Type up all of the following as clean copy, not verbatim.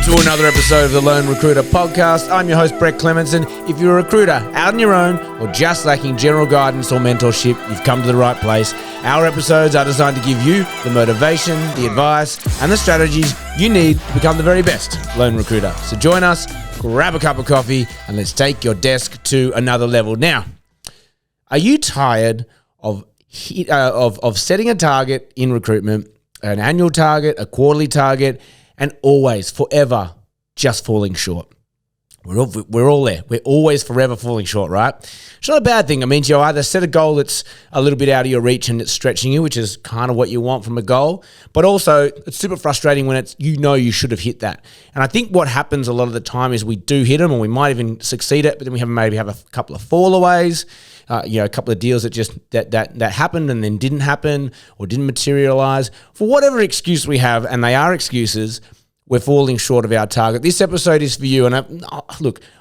to another episode of the Lone Recruiter Podcast. I'm your host, Brett Clemenson. If you're a recruiter out on your own or just lacking general guidance or mentorship, you've come to the right place. Our episodes are designed to give you the motivation, the advice, and the strategies you need to become the very best lone recruiter. So join us, grab a cup of coffee, and let's take your desk to another level. Now, are you tired of setting a target in recruitment, an annual target, a quarterly target, and always, forever, just falling short? We're all there. We're always forever falling short, right? It's not a bad thing. It means you either set a goal that's a little bit out of your reach and it's stretching you, which is kind of what you want from a goal, but also it's super frustrating when it's you should have hit that. And I think what happens a lot of the time is we do hit them, and we might even succeed it, but then we maybe have a couple of fallaways, a couple of deals that just that happened and then didn't happen or didn't materialize. For whatever excuse we have, and they are excuses, we're falling short of our target. This episode is for you. And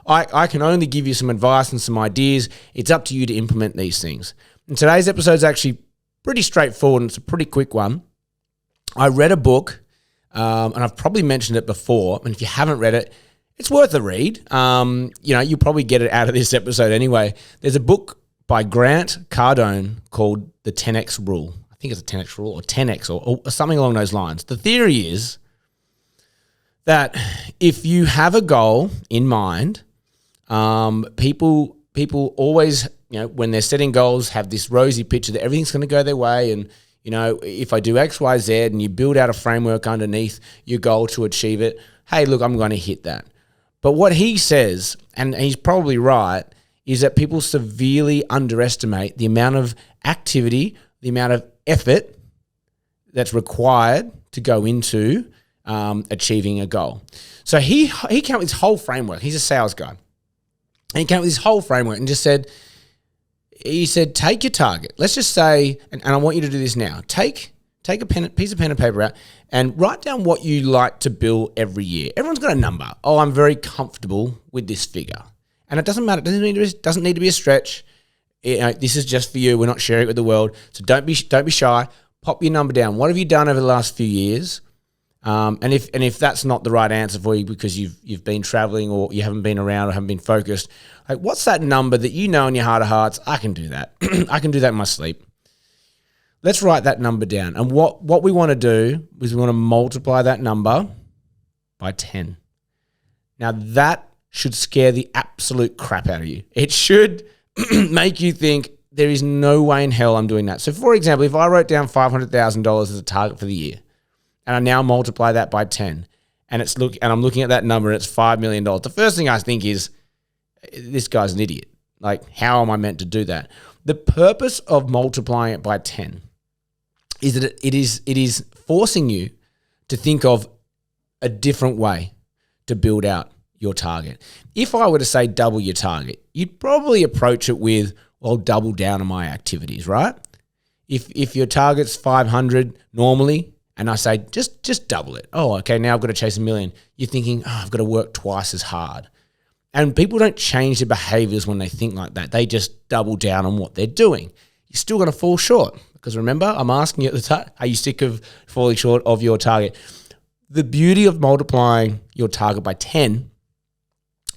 I can only give you some advice and some ideas. It's up to you to implement these things. And today's episode is actually pretty straightforward, and it's a pretty quick one. I read a book, and I've probably mentioned it before. And if you haven't read it, it's worth a read. You'll probably get it out of this episode anyway. There's a book by Grant Cardone called The 10X Rule. I think it's a 10X Rule or 10X or something along those lines. The theory is that if you have a goal in mind, people always, when they're setting goals, have this rosy picture that everything's going to go their way. And, if I do X, Y, Z, and you build out a framework underneath your goal to achieve it, hey, look, I'm going to hit that. But what he says, and he's probably right, is that people severely underestimate the amount of activity, the amount of effort that's required to go into achieving a goal. So he came up with this whole framework. He's a sales guy. And he came up with this whole framework and he said, take your target. Let's just say, and I want you to do this now. Take a piece of pen and paper out and write down what you like to bill every year. Everyone's got a number. Oh, I'm very comfortable with this figure. And it doesn't matter. It doesn't need to be a stretch. This is just for you. We're not sharing it with the world. So don't be shy. Pop your number down. What have you done over the last few years? And if that's not the right answer for you because you've been traveling or you haven't been around or haven't been focused, like what's that number that you know in your heart of hearts? I can do that. I can do that in my sleep. Let's write that number down. And what we want to do is we want to multiply that number by 10. Now that should scare the absolute crap out of you. It should make you think there is no way in hell I'm doing that. So for example, if I wrote down $500,000 as a target for the year, and I now multiply that by 10, and I'm looking at that number and it's $5 million. The first thing I think is, this guy's an idiot. Like, how am I meant to do that? The purpose of multiplying it by 10 is that it is forcing you to think of a different way to build out your target. If I were to say double your target, you'd probably approach it with, well, double down on my activities, right? If your target's 500 normally, and I say, just double it. Oh, okay, now I've got to chase $1 million. You're thinking, I've got to work twice as hard. And people don't change their behaviors when they think like that. They just double down on what they're doing. You're still going to fall short. Because remember, I'm asking you at the time, are you sick of falling short of your target? The beauty of multiplying your target by 10,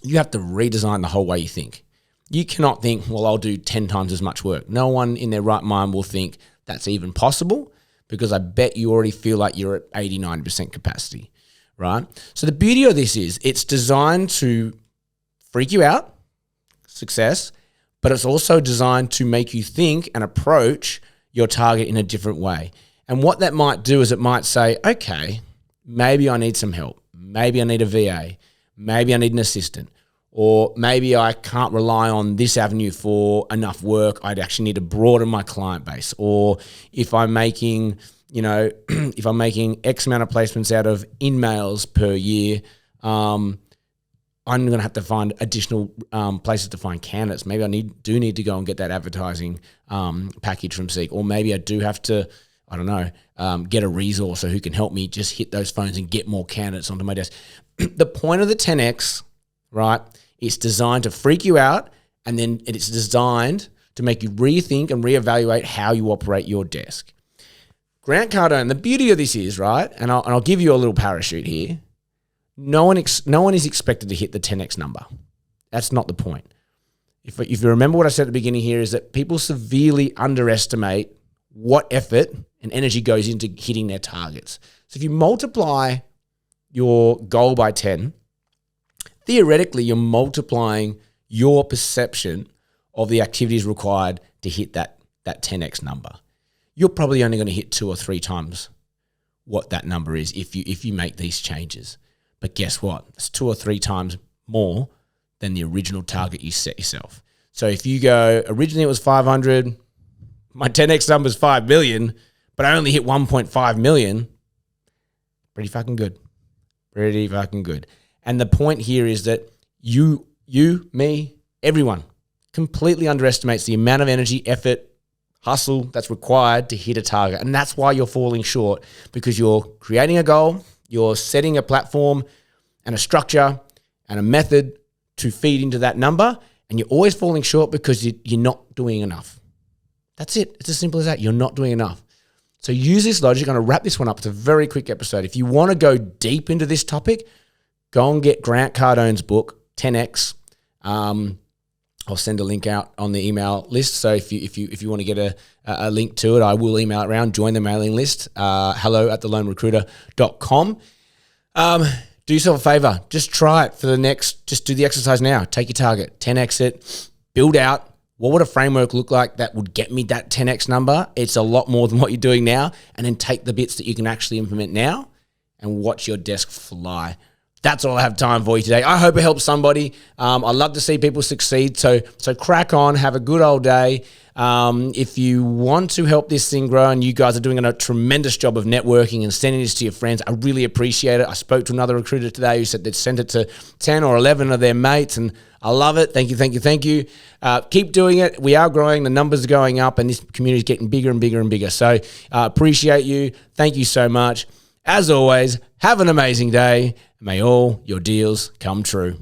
you have to redesign the whole way you think. You cannot think, well, I'll do 10 times as much work. No one in their right mind will think that's even possible, because I bet you already feel like you're at 80, 90% capacity, right? So the beauty of this is it's designed to freak you out, success, but it's also designed to make you think and approach your target in a different way. And what that might do is it might say, okay, maybe I need some help. Maybe I need a VA. Maybe I need an assistant. Or maybe I can't rely on this avenue for enough work. I'd actually need to broaden my client base. Or if I'm making, if I'm making X amount of placements out of InMails per year, I'm going to have to find additional places to find candidates. Maybe I do need to go and get that advertising package from Seek. Or maybe I do have to, get a resourcer who can help me just hit those phones and get more candidates onto my desk. The point of the 10X, right, it's designed to freak you out, and then it's designed to make you rethink and reevaluate how you operate your desk. Grant Cardone, the beauty of this is, right, and I'll give you a little parachute here, no one is expected to hit the 10x number. That's not the point. If you remember what I said at the beginning here, is that people severely underestimate what effort and energy goes into hitting their targets. So if you multiply your goal by 10, theoretically, you're multiplying your perception of the activities required to hit that 10x number. You're probably only going to hit 2 or 3 times what that number is if you make these changes. But guess what? It's 2 or 3 times more than the original target you set yourself. So if you go, originally it was 500, my 10x number is 5 million, but I only hit 1.5 million, pretty fucking good. Pretty fucking good. And the point here is that you, me, everyone completely underestimates the amount of energy, effort, hustle that's required to hit a target. And that's why you're falling short, because you're creating a goal, you're setting a platform and a structure and a method to feed into that number, and you're always falling short because you're not doing enough. That's it. It's as simple as that. You're not doing enough. So use this logic. I'm going to wrap this one up. It's a very quick episode. If you want to go deep into this topic, go and get Grant Cardone's book, 10X. I'll send a link out on the email list. So if you want to get a link to it, I will email it around. Join the mailing list. hello@thelonerecruiter.com. Do yourself a favor. Just try it for just do the exercise now. Take your target, 10X it, build out. What would a framework look like that would get me that 10X number? It's a lot more than what you're doing now. And then take the bits that you can actually implement now and watch your desk fly. That's all I have time for you today. I hope it helps somebody. I love to see people succeed. So crack on. Have a good old day. If you want to help this thing grow, and you guys are doing a tremendous job of networking and sending this to your friends, I really appreciate it. I spoke to another recruiter today who said they'd sent it to 10 or 11 of their mates, and I love it. Thank you. Keep doing it. We are growing. The numbers are going up, and this community is getting bigger and bigger and bigger. So appreciate you. Thank you so much. As always, have an amazing day. May all your deals come true.